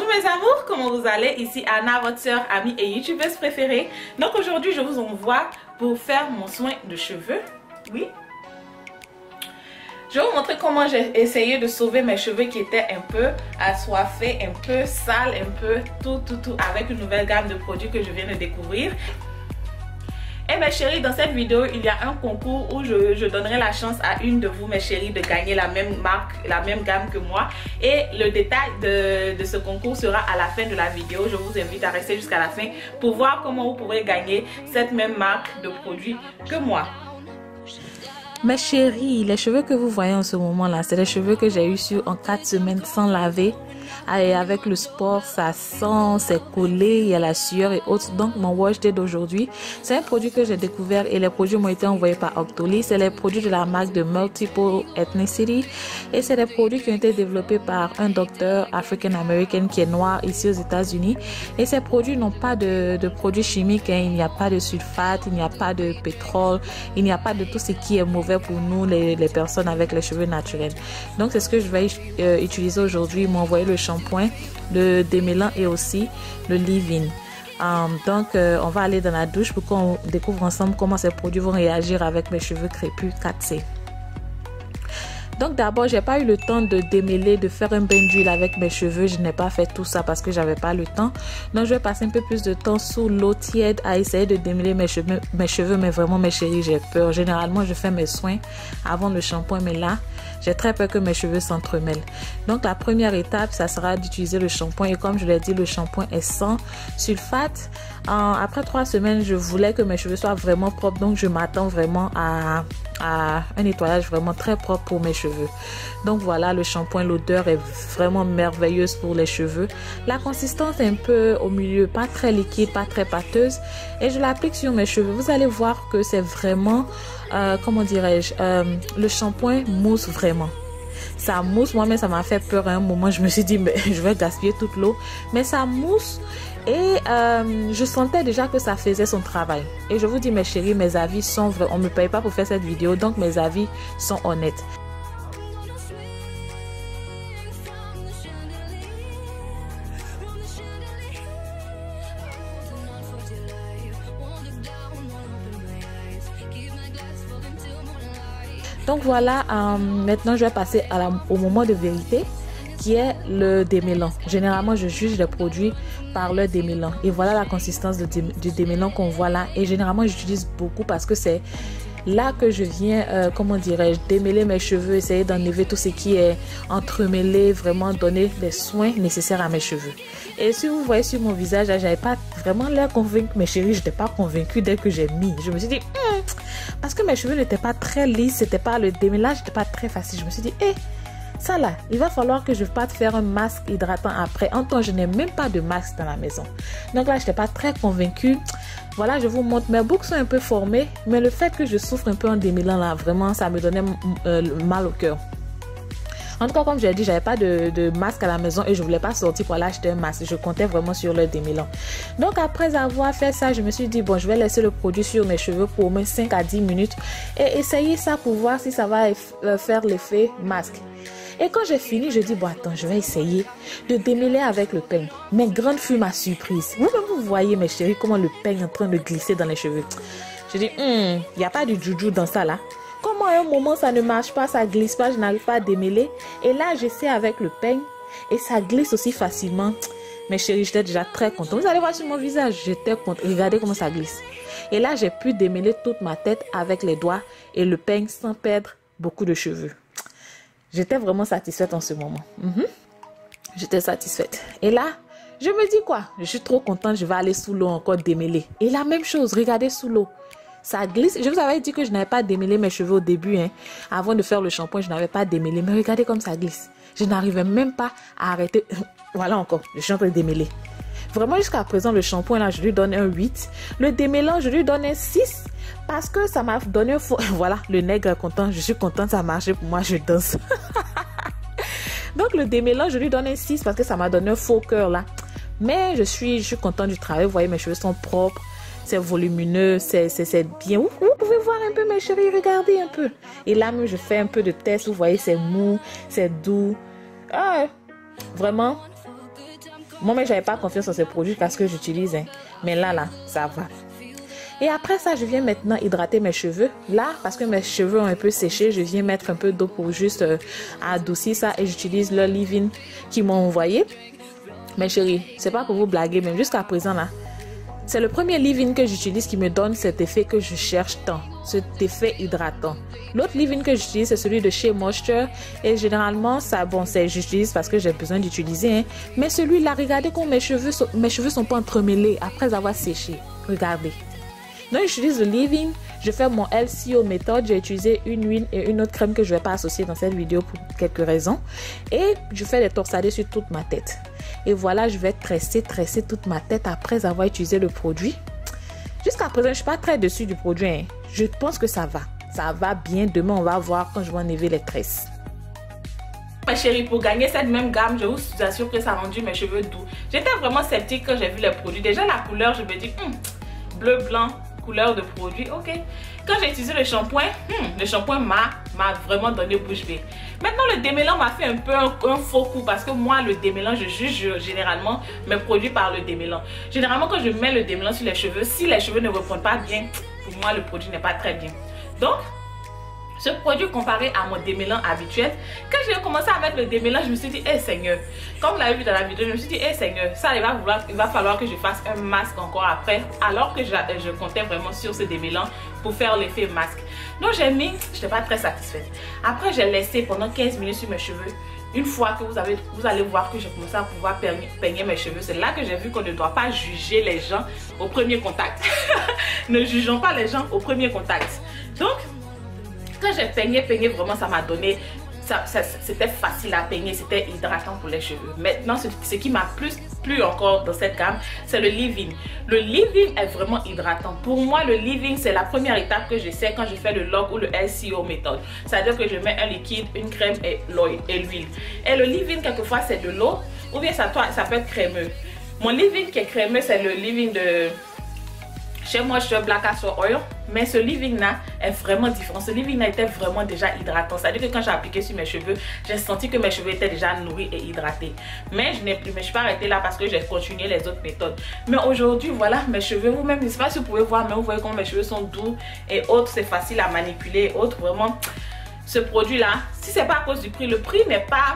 Bonjour mes amours, comment vous allez? Ici Anna, votre soeur, amie et youtubeuse préférée. Donc aujourd'hui je vous envoie pour faire mon soin de cheveux. Oui. Je vais vous montrer comment j'ai essayé de sauver mes cheveux qui étaient un peu assoiffés, un peu sales, un peu tout avec une nouvelle gamme de produits que je viens de découvrir. Et mes chéris, dans cette vidéo, il y a un concours où je donnerai la chance à une de vous, mes chéris, de gagner la même marque, la même gamme que moi. Et le détail de ce concours sera à la fin de la vidéo. Je vous invite à rester jusqu'à la fin pour voir comment vous pourrez gagner cette même marque de produits que moi. Mes chéris, les cheveux que vous voyez en ce moment là, c'est les cheveux que j'ai eu sur en 4 semaines sans laver. Et avec le sport, ça sent, c'est collé, il y a la sueur et autres. Donc mon wash day d'aujourd'hui, c'est un produit que j'ai découvert et les produits m'ont été envoyés par Octoly. C'est les produits de la marque de Multiple Ethnicity et c'est des produits qui ont été développés par un docteur African-American qui est noir ici aux États-Unis. Et ces produits n'ont pas de produits chimiques, hein. Il n'y a pas de sulfate, il n'y a pas de pétrole, il n'y a pas de tout ce qui est mauvais pour nous les personnes avec les cheveux naturels. Donc c'est ce que je vais utiliser aujourd'hui. Ils m'ont envoyé le shampoing, le démêlant et aussi le leave-in. Donc on va aller dans la douche pour qu'on découvre ensemble comment ces produits vont réagir avec mes cheveux crépus 4C. Donc d'abord, j'ai pas eu le temps de démêler, de faire un bain d'huile avec mes cheveux. Je n'ai pas fait tout ça parce que j'avais pas le temps. Donc je vais passer un peu plus de temps sous l'eau tiède à essayer de démêler mes cheveux. Mais vraiment mes chéris, j'ai peur. Généralement, je fais mes soins avant le shampoing, mais là, j'ai très peur que mes cheveux s'entremêlent. Donc la première étape, ça sera d'utiliser le shampoing. Et comme je l'ai dit, le shampoing est sans sulfate. Après 3 semaines, je voulais que mes cheveux soient vraiment propres. Donc je m'attends vraiment à un nettoyage vraiment très propre pour mes cheveux. Donc voilà, le shampoing, l'odeur est vraiment merveilleuse pour les cheveux. La consistance est un peu au milieu, pas très liquide, pas très pâteuse. Et je l'applique sur mes cheveux. Vous allez voir que c'est vraiment, comment dirais-je, le shampoing mousse vraiment. Ça mousse, moi-même ça m'a fait peur à un moment. Je me suis dit, mais je vais gaspiller toute l'eau. Mais ça mousse. Et je sentais déjà que ça faisait son travail. Et je vous dis mes chéris, mes avis sont vrais. On ne me paye pas pour faire cette vidéo, donc mes avis sont honnêtes. Donc voilà, maintenant je vais passer au moment de vérité, qui est le démêlant. Généralement, je juge les produits par leur démêlant. Et voilà la consistance du démêlant qu'on voit là. Et généralement, j'utilise beaucoup parce que c'est là que je viens, comment dirais-je, démêler mes cheveux, essayer d'enlever tout ce qui est entremêlé, vraiment donner les soins nécessaires à mes cheveux. Et si vous voyez sur mon visage, j'avais pas vraiment l'air convaincue, mes chéris, je n'étais pas convaincue dès que j'ai mis. Je me suis dit, parce que mes cheveux n'étaient pas très lisses, c'était pas le démêlage, n'était pas très facile. Je me suis dit, ça là, il va falloir que je parte faire un masque hydratant après. En temps, je n'ai même pas de masque dans la maison. Donc là, je n'étais pas très convaincue. Voilà, je vous montre. Mes boucles sont un peu formées. Mais le fait que je souffre un peu en démêlant là, vraiment, ça me donnait mal au cœur. En tout cas, comme j'ai dit, j'avais pas de masque à la maison et je voulais pas sortir pour aller acheter un masque. Je comptais vraiment sur le démêlant. Donc après avoir fait ça, je me suis dit, bon, je vais laisser le produit sur mes cheveux pour au moins 5 à 10 minutes et essayer ça pour voir si ça va faire l'effet masque. Et quand j'ai fini, je dis, bon, attends, je vais essayer de démêler avec le peigne. Mais grande fut ma surprise. Vous voyez, mes chéris, comment le peigne est en train de glisser dans les cheveux. Je dis, il n'y a pas de juju dans ça, là. Comment à un moment, ça ne marche pas, ça glisse pas, je n'arrive pas à démêler. Et là, j'essaie avec le peigne et ça glisse aussi facilement. Mes chéris, j'étais déjà très contente. Vous allez voir sur mon visage, j'étais contente. Regardez comment ça glisse. Et là, j'ai pu démêler toute ma tête avec les doigts et le peigne sans perdre beaucoup de cheveux. J'étais vraiment satisfaite en ce moment. J'étais satisfaite. Et là, je me dis quoi? Je suis trop contente, je vais aller sous l'eau encore démêler. Et la même chose, regardez sous l'eau. Ça glisse. Je vous avais dit que je n'avais pas démêlé mes cheveux au début. Avant de faire le shampoing, je n'avais pas démêlé. Mais regardez comme ça glisse. Je n'arrivais même pas à arrêter. Voilà encore, je suis en train de démêler. Vraiment, jusqu'à présent, le shampoing, là, je lui donne un 8. Le démêlant, je lui donne un 6. Parce que ça m'a donné un faux... Voilà, le nègre est content. Je suis contente, ça a marché pour moi, je danse. Donc, le démêlant, je lui donne un 6 parce que ça m'a donné un faux cœur, là. Mais je suis contente du travail. Vous voyez, mes cheveux sont propres. C'est volumineux, c'est bien. Vous pouvez voir un peu, mes chéris, regardez un peu. Et là, même, je fais un peu de test. Vous voyez, c'est mou, c'est doux. Vraiment, Moi-même, j'avais pas confiance en ces produits parce que j'utilise. Hein. Mais là, ça va. Et après ça, je viens maintenant hydrater mes cheveux. Là, parce que mes cheveux ont un peu séché, je viens mettre un peu d'eau pour juste adoucir ça. Et j'utilise le leave-in qu'ils m'ont envoyé. Mais chérie, c'est pas pour vous blaguer, mais jusqu'à présent, là, c'est le premier leave-in que j'utilise qui me donne cet effet que je cherche tant. Cet effet hydratant. L'autre leave-in que j'utilise, c'est celui de chez Moisture. Et généralement, ça, bon, j'utilise parce que j'ai besoin d'utiliser. Hein. Mais celui-là, regardez comment mes cheveux sont pas entremêlés après avoir séché. Regardez. Donc, j'utilise le leave-in. Je fais mon LCO méthode. J'ai utilisé une huile et une autre crème que je ne vais pas associer dans cette vidéo pour quelques raisons. Et je fais des torsadés sur toute ma tête. Et voilà, je vais tresser toute ma tête après avoir utilisé le produit. Jusqu'à présent, je ne suis pas très dessus du produit. Hein. Je pense que ça va. Ça va bien. Demain, on va voir quand je vais enlever les tresses. Ma chérie, pour gagner cette même gamme, je vous assure que ça a rendu mes cheveux doux. J'étais vraiment sceptique quand j'ai vu les produits. Déjà, la couleur, je me dis, bleu, blanc, couleur de produit, ok. Quand j'ai utilisé le shampoing m'a vraiment donné bouche bée. Maintenant, le démêlant m'a fait un peu un faux coup parce que moi, le démêlant, je juge généralement mes produits par le démêlant. Généralement, quand je mets le démêlant sur les cheveux, si les cheveux ne répondent pas bien, pour moi, le produit n'est pas très bien. Donc, ce produit comparé à mon démêlant habituel, quand j'ai commencé à mettre le démêlant, je me suis dit, Seigneur, comme vous l'avez vu dans la vidéo, je me suis dit, Seigneur, ça il va falloir que je fasse un masque encore après, alors que je comptais vraiment sur ce démêlant pour faire l'effet masque. Donc j'ai mis, je n'étais pas très satisfaite. Après j'ai laissé pendant 15 minutes sur mes cheveux. Une fois que vous allez voir que j'ai commencé à pouvoir peigner mes cheveux, c'est là que j'ai vu qu'on ne doit pas juger les gens au premier contact. Ne jugeons pas les gens au premier contact. Donc, quand j'ai peigné, vraiment ça m'a donné, c'était facile à peigner, c'était hydratant pour les cheveux. Maintenant, ce qui m'a plu encore dans cette gamme, c'est le leave-in. Le leave-in est vraiment hydratant. Pour moi, le leave-in, c'est la première étape que j'essaie quand je fais le lock ou le LCO méthode. C'est-à-dire que je mets un liquide, une crème et l'huile. Et le leave-in, quelquefois, c'est de l'eau ou bien ça peut être crémeux. Mon leave-in qui est crémeux, c'est le leave-in de chez moi, je suis Black Castor Oil, mais ce leave-in là est vraiment différent. Ce leave-in là était vraiment déjà hydratant. C'est-à-dire que quand j'ai appliqué sur mes cheveux, j'ai senti que mes cheveux étaient déjà nourris et hydratés. Mais je ne suis pas arrêtée là parce que j'ai continué les autres méthodes. Mais aujourd'hui, voilà, mes cheveux, vous-même, je ne sais pas si vous pouvez voir, mais vous voyez comment mes cheveux sont doux et autres, c'est facile à manipuler. Autres, vraiment, ce produit là, si c'est pas à cause du prix, le prix n'est pas...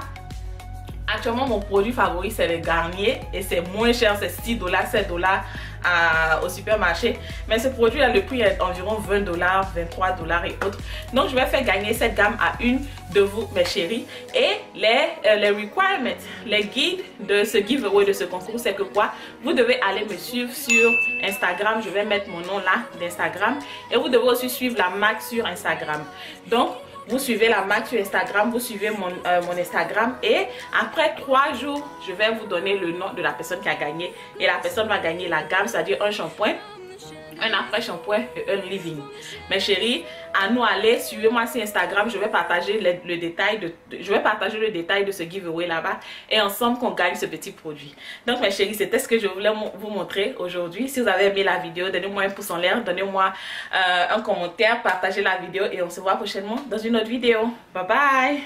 Actuellement, mon produit favori, c'est le Garnier et c'est moins cher, c'est 6 $, 7 $ au supermarché. Mais ce produit là, le prix est environ 20 $, 23 $ et autres. Donc, je vais faire gagner cette gamme à une de vous, mes chéris. Et les requirements, les guides de ce giveaway, de ce concours, c'est que quoi? Vous devez aller me suivre sur Instagram. Je vais mettre mon nom là d'Instagram. Et vous devez aussi suivre la marque sur Instagram. Donc, vous suivez la marque sur Instagram, vous suivez mon Instagram et après 3 jours, je vais vous donner le nom de la personne qui a gagné et la personne va gagner la gamme, c'est-à-dire un shampoing, un après-shampoing et un leave-in. Mes chéris, à nous aller, suivez-moi sur Instagram, je vais partager le détail de ce giveaway là-bas et ensemble qu'on gagne ce petit produit. Donc mes chéris, c'était ce que je voulais vous montrer aujourd'hui. Si vous avez aimé la vidéo, donnez-moi un pouce en l'air, donnez-moi un commentaire, partagez la vidéo et on se voit prochainement dans une autre vidéo. Bye bye!